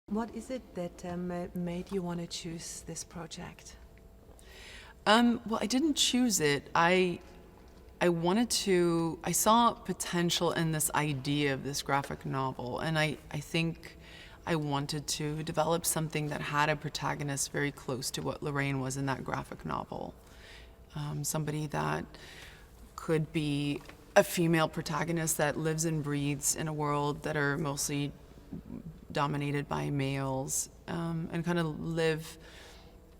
What is it that made you want to choose this project? Well, I didn't choose it. I saw potential in this idea of this graphic novel, and I think I wanted to develop something that had a protagonist very close to what Lorraine was in that graphic novel. Somebody that could be a female protagonist that lives and breathes in a world that are mostly dominated by males, and kind of live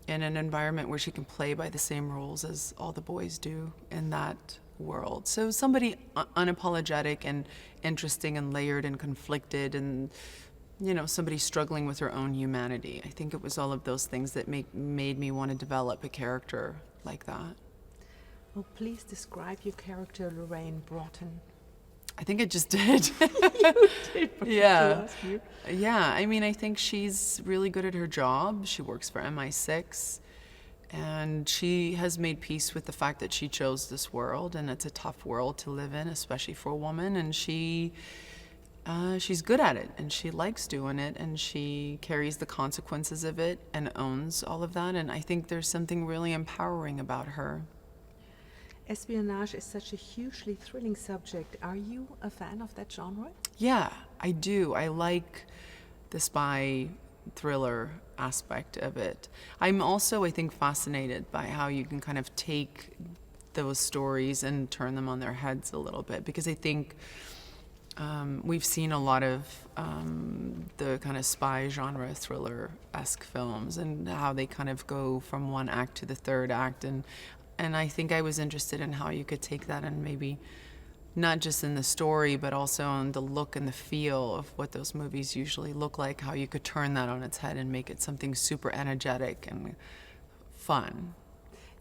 in an environment where she can play by the same rules as all the boys do in that world. So somebody unapologetic and interesting and layered and conflicted, and somebody struggling with her own humanity. I think it was all of those things that made me want to develop a character like that. Well, please describe your character, Lorraine Broughton. I think it just did. You did. Yeah. Yeah, I mean, I think she's really good at her job. She works for MI6, and she has made peace with the fact that she chose this world, and it's a tough world to live in, especially for a woman, and she's good at it, and she likes doing it, and she carries the consequences of it and owns all of that, and I think there's something really empowering about her. Espionage is such a hugely thrilling subject. Are you a fan of that genre? Yeah, I do. I like the spy thriller aspect of it. I'm also, I think, fascinated by how you can kind of take those stories and turn them on their heads a little bit, because I think we've seen a lot of the kind of spy genre thriller-esque films and how they kind of go from one act to the third act, and I think I was interested in how you could take that and maybe not just in the story, but also on the look and the feel of what those movies usually look like, how you could turn that on its head and make it something super energetic and fun.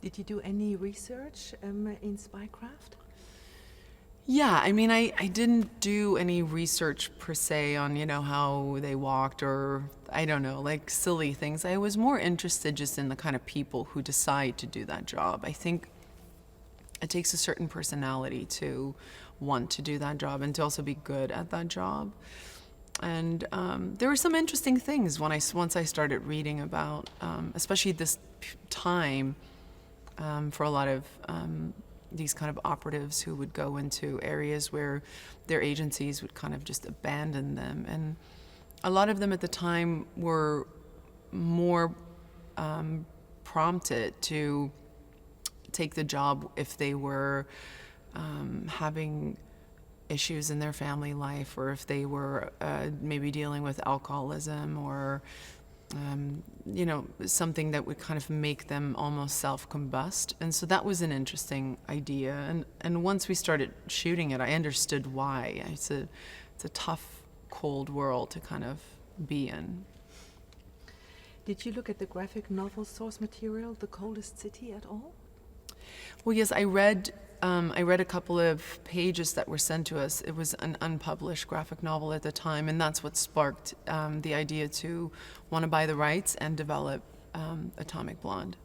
Did you do any research in spycraft? Yeah, I mean, I didn't do any research per se on, how they walked or, I don't know, like silly things. I was more interested just in the kind of people who decide to do that job. I think it takes a certain personality to want to do that job and to also be good at that job. And there were some interesting things once I started reading about, especially this time for a lot of these kind of operatives who would go into areas where their agencies would kind of just abandon them. And a lot of them at the time were more prompted to take the job if they were having issues in their family life, or if they were maybe dealing with alcoholism, or something that would kind of make them almost self-combust. And so that was an interesting idea. And once we started shooting it, I understood why. It's a tough, cold world to kind of be in. Did you look at the graphic novel source material, The Coldest City, at all? Well, yes, I read a couple of pages that were sent to us. It was an unpublished graphic novel at the time, and that's what sparked the idea to want to buy the rights and develop Atomic Blonde.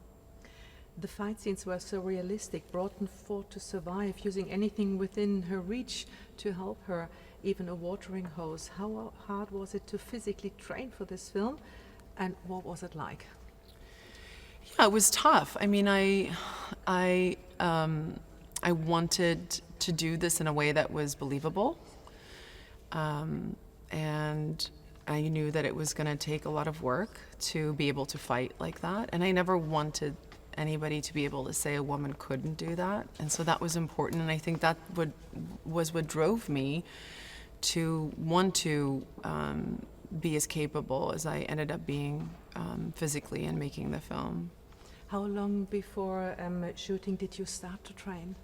The fight scenes were so realistic. Broughton fought to survive, using anything within her reach to help her, even a watering hose. How hard was it to physically train for this film, and what was it like? Yeah, it was tough. I mean, I wanted to do this in a way that was believable, and I knew that it was going to take a lot of work to be able to fight like that, and I never wanted anybody to be able to say a woman couldn't do that, and so that was important, and I think that was what drove me to want to be as capable as I ended up being physically in making the film. How long before shooting did you start to train?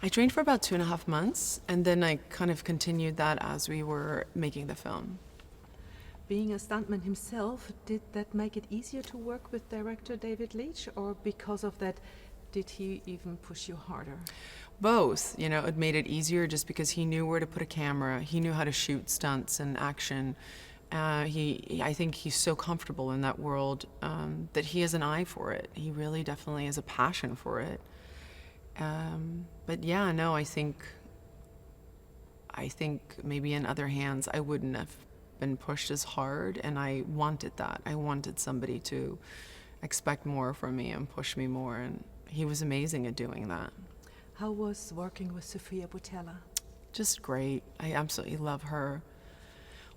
I trained for about 2.5 months, and then I kind of continued that as we were making the film. Being a stuntman himself, did that make it easier to work with director David Leitch, or because of that, did he even push you harder? Both. It made it easier just because he knew where to put a camera. He knew how to shoot stunts and action. I think he's so comfortable in that world that he has an eye for it. He really definitely has a passion for it. But yeah, no, I think maybe in other hands I wouldn't have been pushed as hard, and I wanted that. I wanted somebody to expect more from me and push me more, and he was amazing at doing that. How was working with Sofia Boutella? Just great. I absolutely love her.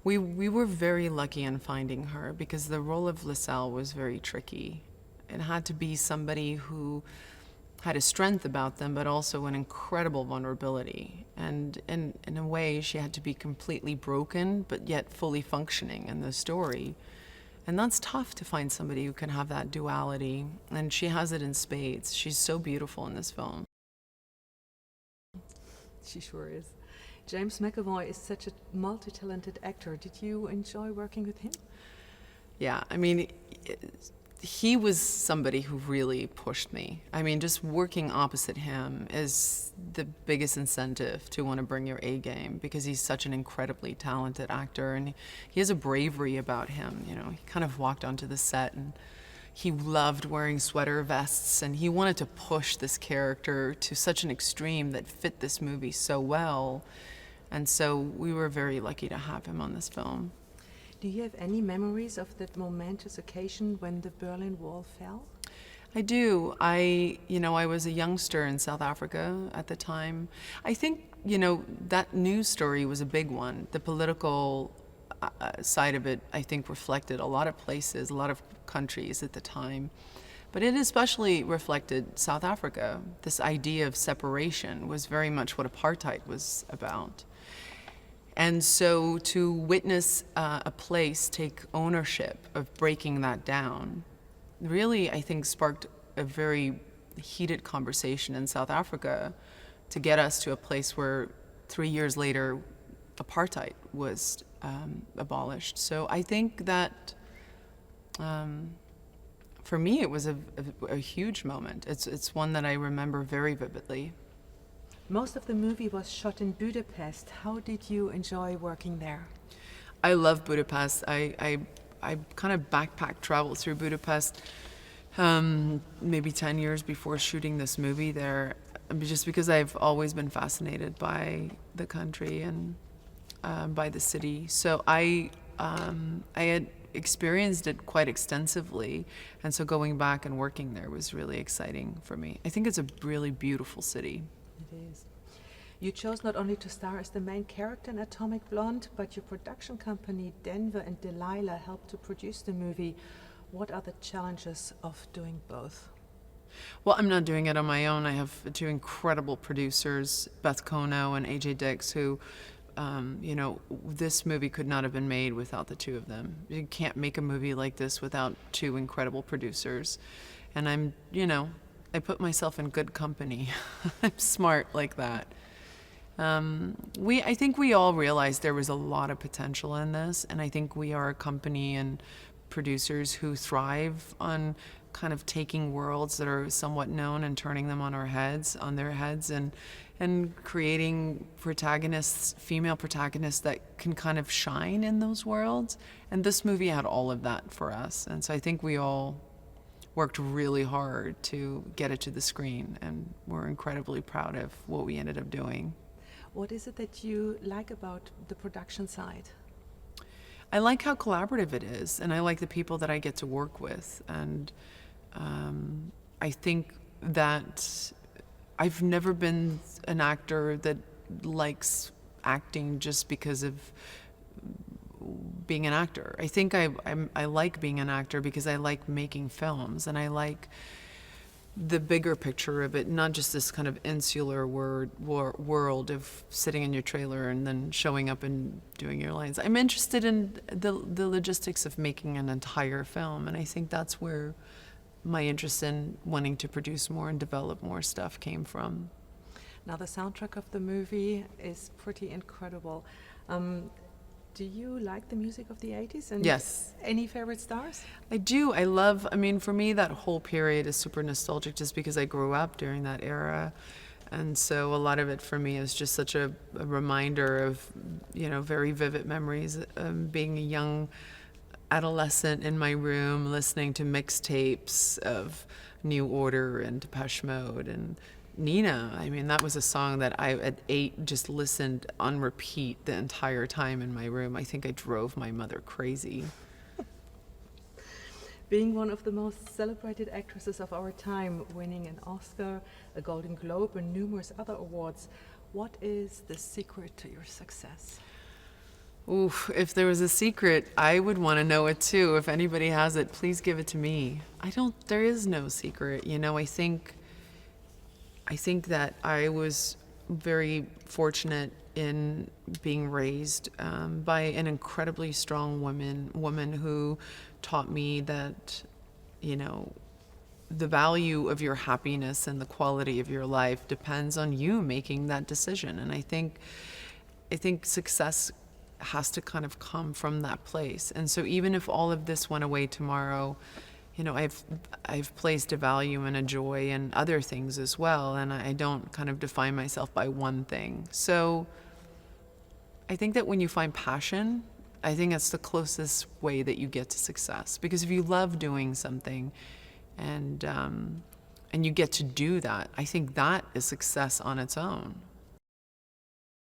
We were very lucky in finding her because the role of LaSalle was very tricky. It had to be somebody who had a strength about them, but also an incredible vulnerability. And in a way, she had to be completely broken, but yet fully functioning in the story. And that's tough to find somebody who can have that duality. And she has it in spades. She's so beautiful in this film. She sure is. James McAvoy is such a multi-talented actor. Did you enjoy working with him? Yeah, I mean, he was somebody who really pushed me. I mean, just working opposite him is the biggest incentive to want to bring your A game because he's such an incredibly talented actor, and he has a bravery about him. You know, he kind of walked onto the set and he loved wearing sweater vests, and he wanted to push this character to such an extreme that fit this movie so well. And so we were very lucky to have him on this film. Do you have any memories of that momentous occasion when the Berlin Wall fell? I do. I was a youngster in South Africa at the time. I think, that news story was a big one. The political side of it, I think, reflected a lot of places, a lot of countries at the time. But it especially reflected South Africa. This idea of separation was very much what apartheid was about. And so to witness a place take ownership of breaking that down really, I think, sparked a very heated conversation in South Africa to get us to a place where 3 years later, apartheid was abolished. So I think that for me, it was a huge moment. It's one that I remember very vividly. Most of the movie was shot in Budapest. How did you enjoy working there? I love Budapest. I kind of backpack traveled through Budapest maybe 10 years before shooting this movie there, just because I've always been fascinated by the country and by the city. So I had experienced it quite extensively, and so going back and working there was really exciting for me. I think it's a really beautiful city. It is. You chose not only to star as the main character in Atomic Blonde, but your production company Denver and Delilah helped to produce the movie. What are the challenges of doing both? Well, I'm not doing it on my own. I have two incredible producers, Beth Kono and AJ Dix, who, this movie could not have been made without the two of them. You can't make a movie like this without two incredible producers. And I put myself in good company. I'm smart like that. I think we all realized there was a lot of potential in this, and I think we are a company and producers who thrive on kind of taking worlds that are somewhat known and turning them on their heads, and creating protagonists, female protagonists that can kind of shine in those worlds. And this movie had all of that for us, and so I think we all worked really hard to get it to the screen, and we're incredibly proud of what we ended up doing. What is it that you like about the production side? I like how collaborative it is, and I like the people that I get to work with. And I think that I've never been an actor that likes acting just because of being an actor. I think I like being an actor because I like making films, and I like the bigger picture of it, not just this kind of insular world of sitting in your trailer and then showing up and doing your lines. I'm interested in the logistics of making an entire film, and I think that's where my interest in wanting to produce more and develop more stuff came from. Now, the soundtrack of the movie is pretty incredible. Do you like the music of the 80s? And yes. Any favorite stars? I do. For me, that whole period is super nostalgic just because I grew up during that era. And so a lot of it for me is just such a reminder of, very vivid memories. Being a young adolescent in my room, listening to mixtapes of New Order and Depeche Mode, and Nina, I mean, that was a song that I at 8 just listened on repeat the entire time in my room. I think I drove my mother crazy. Being one of the most celebrated actresses of our time, winning an Oscar, a Golden Globe, and numerous other awards, what is the secret to your success? Oof, if there was a secret, I would want to know it too. If anybody has it, please give it to me. There is no secret. You know, I think that I was very fortunate in being raised by an incredibly strong woman who taught me that, you know, the value of your happiness and the quality of your life depends on you making that decision. And I think success has to kind of come from that place. And so even if all of this went away tomorrow, you know, I've placed a value and a joy in other things as well, and I don't kind of define myself by one thing. So I think that when you find passion, I think that's the closest way that you get to success. Because if you love doing something and you get to do that, I think that is success on its own.